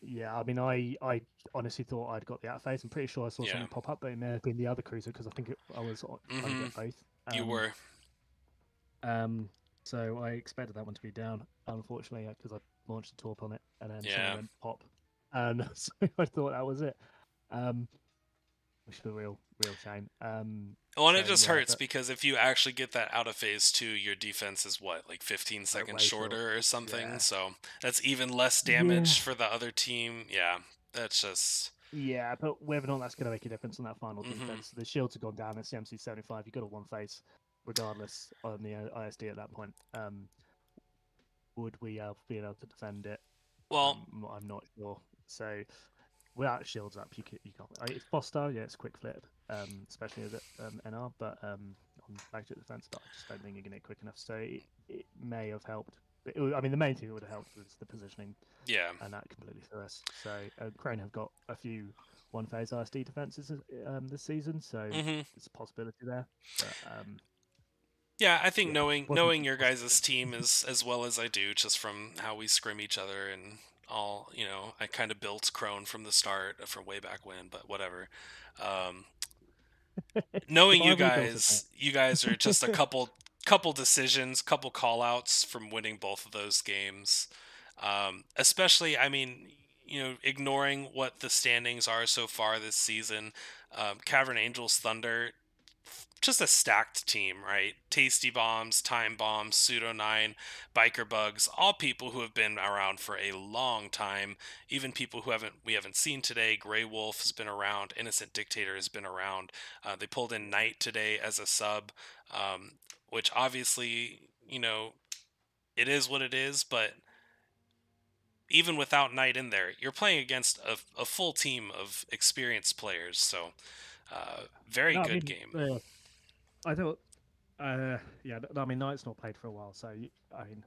yeah, I mean, I honestly thought I'd got the outface. I'm pretty sure I saw Yeah. something pop up, but it may have been the other cruiser because I think I was trying to Mm-hmm. get both. You were. So I expected that one to be down, unfortunately, because I launched a torp on it and then something Yeah. went pop, and so I thought that was it. Um, which is a real shame. Well, and So it just yeah, hurts but because if you actually get that out of phase 2, your defense is what, like 15 seconds way short. shorter or something? Yeah, So that's even less yeah, damage for the other team. Yeah, that's just. yeah. But whether or not that's going to make a difference on that final Mm-hmm. defense, the shields have gone down. It's the MC75. You got a one face, regardless on the ISD at that point. Would we have been able to defend it? Well, I'm not sure. So without shields up, you can't. It's Fostar, yeah, it's quick flip, especially as NR, but on flagship defense, but I just don't think you're going to get quick enough. So it may have helped. I mean, the main thing that would have helped was the positioning, yeah. and that completely threw us. So Crone have got a few one phase ISD defenses this season, so Mm-hmm. it's a possibility there. But Yeah, I think yeah, knowing your guys' team as well as I do, just from how we scrim each other and all, I kind of built Crone from the start, from way back when, but whatever. Um, if Knowing I rebuilt it, mate. you guys are just a couple decisions, couple call outs from winning both of those games. Especially, I mean, ignoring what the standings are so far this season, Cavern Angels Thunder, just a stacked team, right? Tasty Bombs, Time Bombs, Pseudo 9, Biker Bugs, all people who have been around for a long time. Even people who we haven't seen today. Grey Wolf has been around. Innocent Dictator has been around. They pulled in Knight today as a sub, um, which obviously, it is what it is. But even without Knight in there, you're playing against a full team of experienced players. So, very No, I good mean, game. I thought, yeah, I mean, Knight's not played for a while, so I mean,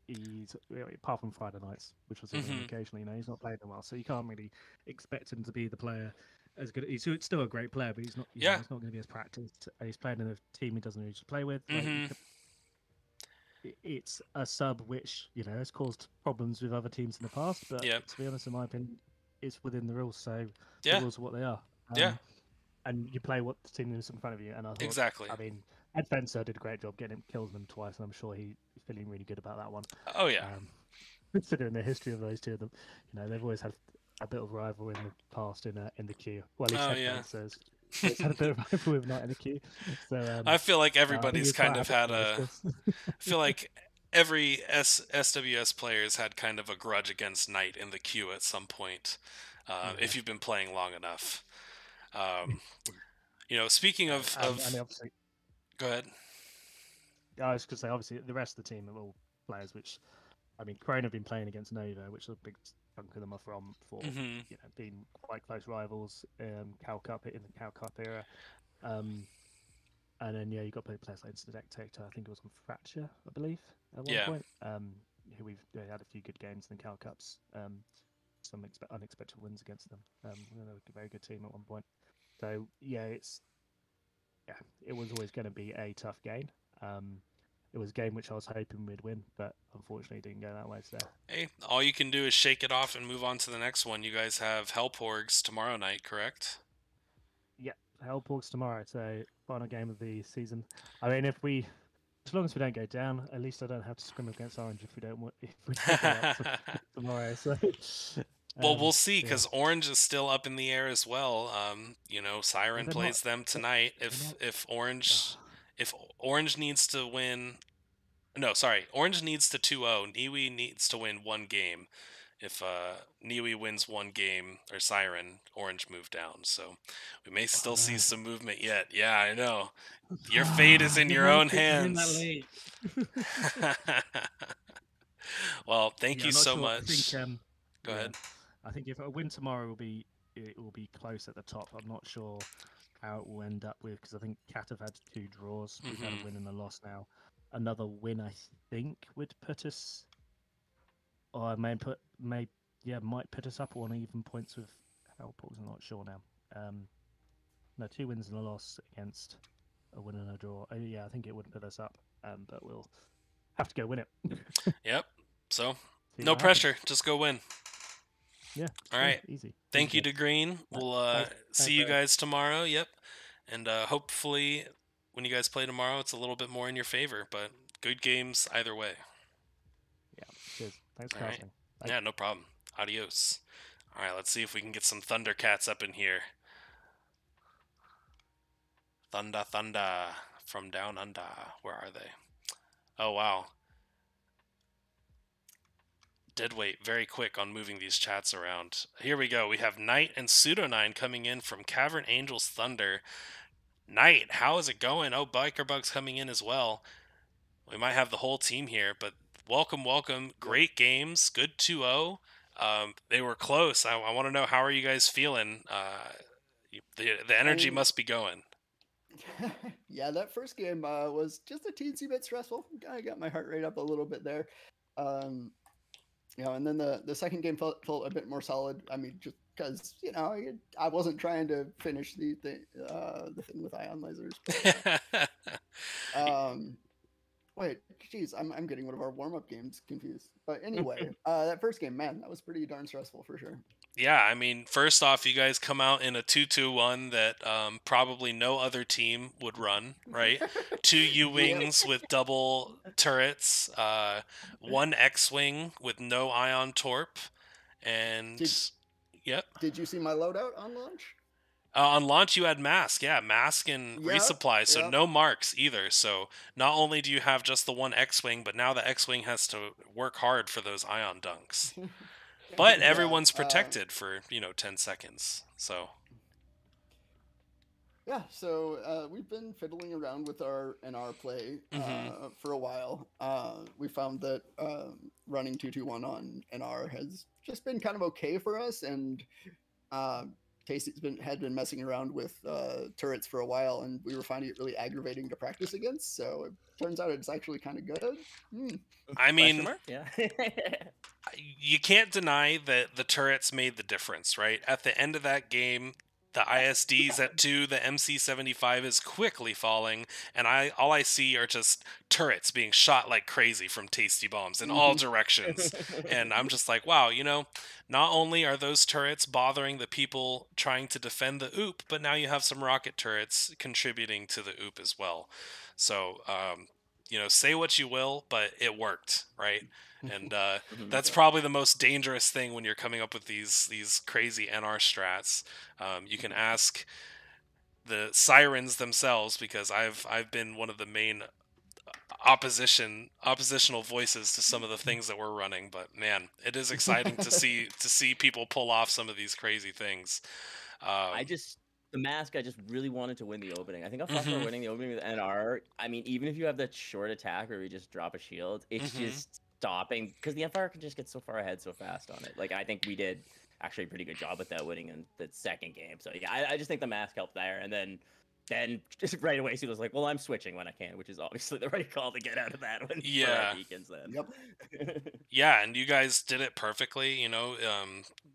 he's apart from Friday nights, which was him Hmm. occasionally. He's not played in a while, so you can't really expect him to be the player as good. He's still a great player, but he's not. Yeah. He's not going to be as practiced. He's playing in a team he doesn't usually play with. Like Hmm. it's a sub which has caused problems with other teams in the past, but Yep. to be honest, in my opinion, it's within the rules. So the Yeah. rules are what they are. Yeah. And you play what the team is in front of you. And I thought, Exactly. I mean, Ed Fencer did a great job getting him kills them twice, and I'm sure he's feeling really good about that one. Oh yeah. Considering the history of those two of them, they've always had a bit of rival in the past in the queue. Well, at least Oh Ed yeah. Fencer's always had a bit of rival with Knight in the queue. So I feel like I think everybody's he's quite kind of happy to had manage a. this. I feel like every SWS player's had kind of a grudge against Knight in the queue at some point, Yeah. if you've been playing long enough. Um, speaking And of, obviously, go ahead. I was going to say, obviously, the rest of the team are all players which, I mean, Crone have been playing against Nova, which is a big chunk of them are from for, Hmm. being quite close rivals Cal Cup in the Cal Cup era. Um, and then, yeah, you got players like Dictator, I think it was on Fracture, I believe, at one Yeah. point, who we've had a few good games in the Cal Cups, some unexpected wins against them. They were a very good team at one point. So, yeah, it was always going to be a tough game. It was a game which I was hoping we'd win, but unfortunately it didn't go that way. So Hey, all you can do is shake it off and move on to the next one. You guys have Hellporgs tomorrow night, correct? yeah, Hellporgs tomorrow. So final game of the season. I mean, as long as we don't go down, at least I don't have to scrim against Orange if we don't go up tomorrow. So Well, we'll see yeah, because Orange is still up in the air as well. well, Siren they're not. plays them tonight. They're not. Orange if Orange needs to win, no, sorry, Orange needs to 2-0. NiWi needs to win one game. If NiWi wins one game or Siren, Orange move down. So we may Oh still see no. some movement yet. Yeah, I know. Your fate is in Good your luck own getting in that hands. league. Well, thank Yeah, you I'm not so sure. I think much. Go yeah, ahead. I think if I win tomorrow, it will be close at the top. I'm not sure how it will end up with, because I think Cat have had 2 draws. We've had a Mm-hmm. win and a loss now. Another win, I think, would put us, or might put us up on even points with Hellports. I'm not sure now. No, 2 wins and a loss against a win and a draw. Yeah, I think it wouldn't put us up, but we'll have to go win it. Yep. So See no what happens. pressure. Just go win. Yeah, All sure, right. easy. Thank you Easy. to Green. We'll Thanks, see thanks, you Barry. guys tomorrow. Yep. And hopefully, when you guys play tomorrow, it's a little bit more in your favor. But good games either way. Yeah, cheers. Thanks for All right. casting. Bye. Yeah, no problem. Adios. All right, let's see if we can get some Thundercats up in here. Thunder, thunder from down under. Where are they? Oh, wow. Deadweight very quick on moving these chats around. Here we go. We have Knight and Pseudo9 coming in from Cavern Angels Thunder. Knight, how is it going? Oh, Biker Bug's coming in as well. We might have the whole team here, but welcome. Great games. Good 2-0. They were close. I want to know, how are you guys feeling? The energy must be going. Yeah, that first game was just a teensy bit stressful. I got my heart rate up a little bit there. And then the second game felt a bit more solid. I mean, just because I wasn't trying to finish the thing with ion lasers. But, wait, geez, I'm getting one of our warm up games confused. But anyway, that first game, man, that was pretty darn stressful for sure. Yeah, I mean, first off, you guys come out in a 2-2-1 that probably no other team would run, right? 2 U-Wings with double turrets, 1 X-Wing with no ion torp, and... Yep. Did you see my loadout on launch? On launch, you had mask, mask and resupply, so no marks either. So not only do you have just the 1 X-Wing, but now the X-Wing has to work hard for those ion dunks. But everyone's protected for 10 seconds. So yeah, so we've been fiddling around with our NR play for a while. We found that running 2-2-1 on NR has just been kind of okay for us, and Tasty's had been messing around with turrets for a while, and we were finding it really aggravating to practice against. So it turns out it's actually kind of good. I mean, yeah. You can't deny that the turrets made the difference, right? At the end of that game, the ISD's at 2, the MC75 is quickly falling, and all I see are just turrets being shot like crazy from Tasty bombs in all directions. And I'm just like, wow, not only are those turrets bothering the people trying to defend the OOP, but now you have some rocket turrets contributing to the OOP as well. So, say what you will, but it worked, right? And that's probably the most dangerous thing when you're coming up with these crazy NR strats. You can ask the Sirens themselves, because I've been one of the main oppositional voices to some of the things that we're running. But man, it is exciting to see people pull off some of these crazy things. The mask, I just really wanted to win the opening. I think I'm Fostar winning the opening with NR. I mean, even if you have that short attack where we just drop a shield, it's just stopping, because the FR can just get so far ahead so fast on it. Like, I think we did actually a pretty good job with that winning in the second game. So yeah, I just think the mask helped there. And then just right away, he was like, well, I'm switching when I can, which is obviously the right call to get out of that one. Yeah. Beacons then. Yep. Yeah, and you guys did it perfectly.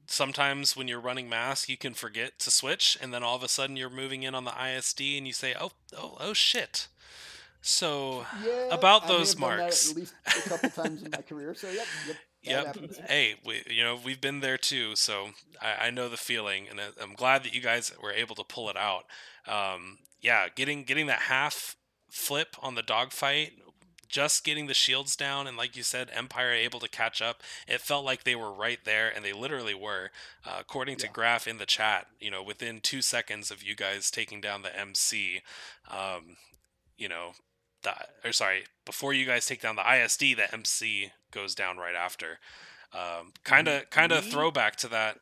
Sometimes when you're running mask, you can forget to switch, and then all of a sudden you're moving in on the ISD, and you say, oh shit. So about those marks, at least a couple times in my career. So yep. Hey, we've been there too, so I know the feeling, and I'm glad that you guys were able to pull it out. Getting that half flip on the dogfight, just getting the shields down, and like you said, Empire able to catch up. It felt like they were right there, and they literally were. According to Graph in the chat, within 2 seconds of you guys taking down the MC, before you guys take down the ISD, the MC goes down right after. Kind of throwback to that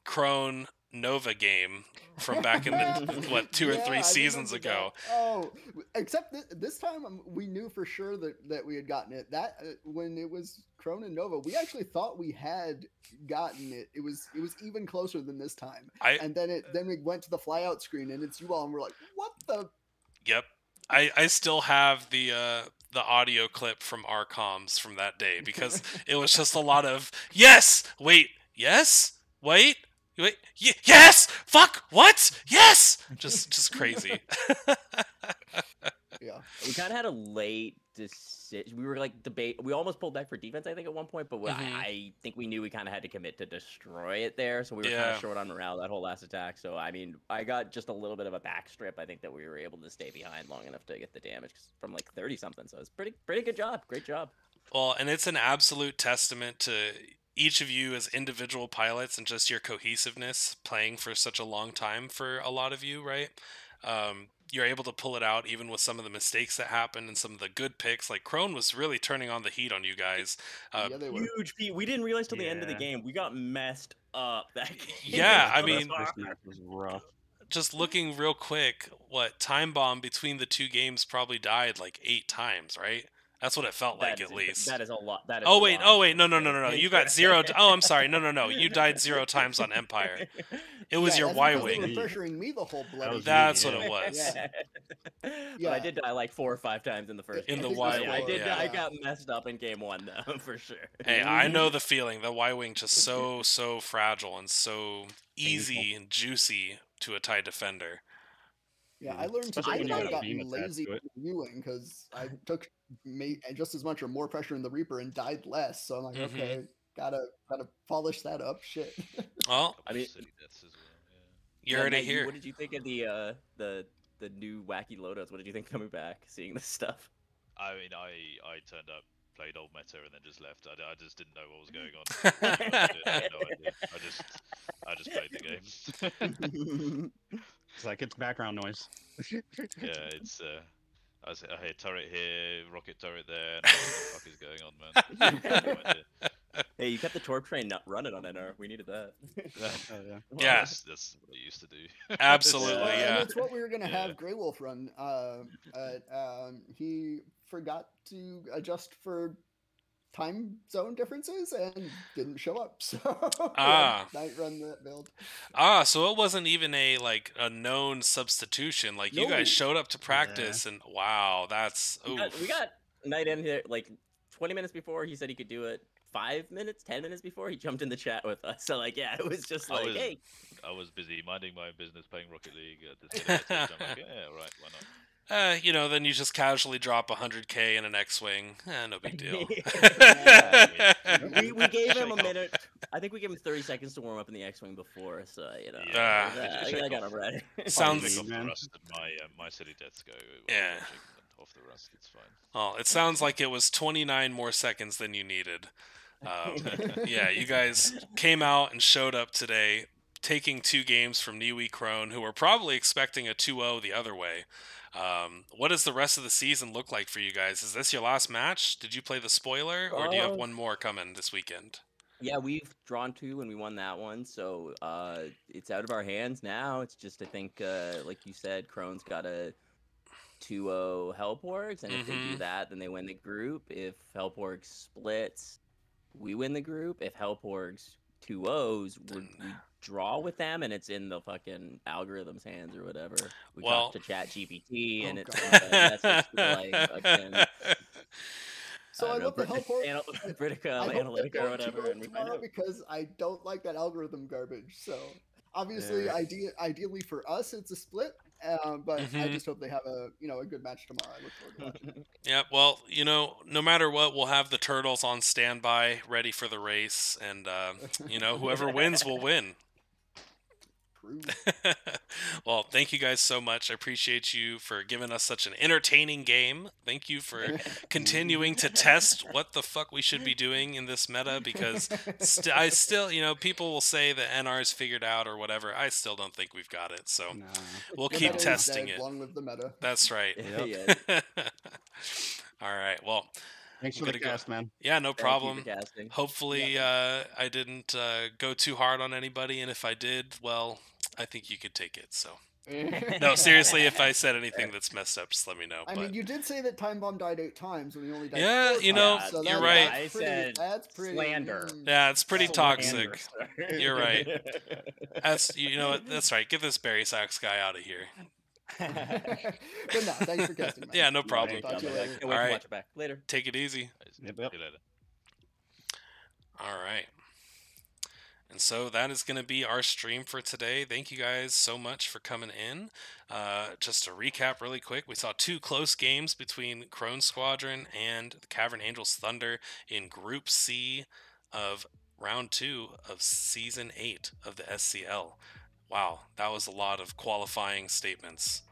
Crone Nova game from back in the what 2 or 3 I seasons remember ago. that. Oh, except this time we knew for sure that we had gotten it. That when it was Crone and Nova, we actually thought we had gotten it. It was even closer than this time. And then we went to the flyout screen and it's you all, and we're like, what the? Yep. I still have the audio clip from our comms from that day because it was just a lot of yes, wait, yes, wait, yes, fuck, what, yes, just crazy. Yeah, we kind of had a late decision. We were like we almost pulled back for defense, I think, at one point, but I think we knew we kind of had to commit to destroy it there, so we were kind of short on morale that whole last attack. So I mean, I got just a little bit of a backstrip. I think that we were able to stay behind long enough to get the damage from like 30 something. So it's pretty good job. Great job. Well, and it's an absolute testament to each of you as individual pilots and just your cohesiveness playing for such a long time for a lot of you, right? You're able to pull it out even with some of the mistakes that happened and some of the good picks. Like Crone was really turning on the heat on you guys. Yeah, they were. Huge. We didn't realize till the end of the game. We got messed up that game. Yeah, I mean, first match was rough. Just looking real quick, what time bomb between the 2 games probably died like 8 times, right? That's what it felt like, at least. That is a lot. That is oh wait, no. You got 0. Oh, I'm sorry. No. You died 0 times on Empire. It was your Y-wing. You were pressuring me the whole bloody. That's what it was. But I did die like 4 or 5 times in the first. In game. the Y-wing, I got messed up in game 1 though, for sure. Hey, I know the feeling. The Y-wing just so fragile and so easy and juicy to a TIE defender. Yeah, I learned to I got lazy viewing because I took just as much or more pressure in the Reaper and died less. So I'm like, okay, gotta polish that up. Shit. Well, I mean, you heard it here. What did you think of the new wacky loadouts? What did you think coming back, seeing this stuff? I mean, I turned up, played old meta, and then just left. I just didn't know what was going on. I had no idea. I just played the game. It's like it's background noise. Yeah, it's I hear turret here, rocket turret there. And what the fuck is going on, man? Hey, you kept the torp train running on NR. We needed that. Well, yeah, that's what I used to do. Absolutely, yeah. That's what we were gonna have Grey Wolf run. He forgot to adjust for time zone differences and didn't show up, so night run that build. So it wasn't even a known substitution. Like you guys showed up to practice, and wow, that's we got night in here like 20 minutes before he said he could do it. 5 minutes, 10 minutes before he jumped in the chat with us. So it was just hey. I was busy minding my own business, playing Rocket League. I'm like, yeah, right, why not? Then you just casually drop 100K in an X-wing. No big deal. we gave him a minute. I think we gave him 30 seconds to warm up in the X-wing before, so I got him ready. Sounds my city deaths go. Yeah. Off the rust, it's fine. Oh, it sounds like it was 29 more seconds than you needed. Yeah, you guys came out and showed up today, taking 2 games from NiWi Crone, who were probably expecting a 2-0 the other way. What does the rest of the season look like for you guys? Is this your last match? Did you play the spoiler, or do you have one more coming this weekend? Yeah, we've drawn 2 and we won that one, so it's out of our hands now. It's just, I think, like you said, Crone's got a 2-0 Hellporgs, and if they do that, then they win the group. If Hellporgs splits, we win the group. If Hellporgs 2-0s, we draw with them, and it's in the fucking algorithm's hands or whatever. We talk to Chat GPT, and it's that's just fucking. So I love the Hellport Analytica or whatever, and we find out because I don't like that algorithm garbage. So obviously, ideally for us, it's a split. But I just hope they have a good match tomorrow. I look forward to watching. Yeah, well, no matter what, we'll have the turtles on standby, ready for the race, and whoever wins will win. Well, thank you guys so much. I appreciate you for giving us such an entertaining game. Thank you for continuing to test what the fuck we should be doing in this meta, because I still, people will say that NR's figured out or whatever. I still don't think we've got it, so we'll keep testing it. Long live the meta. That's right. Yep. All right, well, Thanks I'm for the gonna go. cast, man. Yeah, no Thank you problem. for casting. Hopefully, I didn't go too hard on anybody, and if I did, well, I think you could take it. So, no, seriously, if I said anything that's messed up, just let me know. I But mean, you did say that Time Bomb died 8 times when he only died Yeah, 4 you know, times. So you're that, right. I pretty, said that's pretty slander. yeah, it's pretty Slander, toxic. sir. You're right. That's you know what? That's right. Get this Barry Sachs guy out of here. But no, thanks for casting, man. Yeah, no problem. Talk to you I later. can't wait to Alright. watch it back later. Take it easy. Yep. See you later. All right. And so that is going to be our stream for today. Thank you guys so much for coming in. Just to recap really quick, we saw 2 close games between Crone Squadron and the Cavern Angels Thunder in Group C of Round 2 of Season 8 of the SCL. Wow, that was a lot of qualifying statements.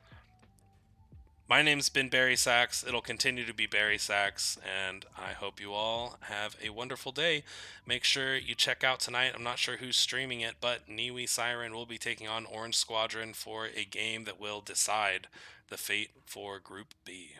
My name's been Barry Sachs. It'll continue to be Barry Sachs, and I hope you all have a wonderful day. Make sure you check out tonight. I'm not sure who's streaming it, but NiWi Siren will be taking on Orange Squadron for a game that will decide the fate for Group B.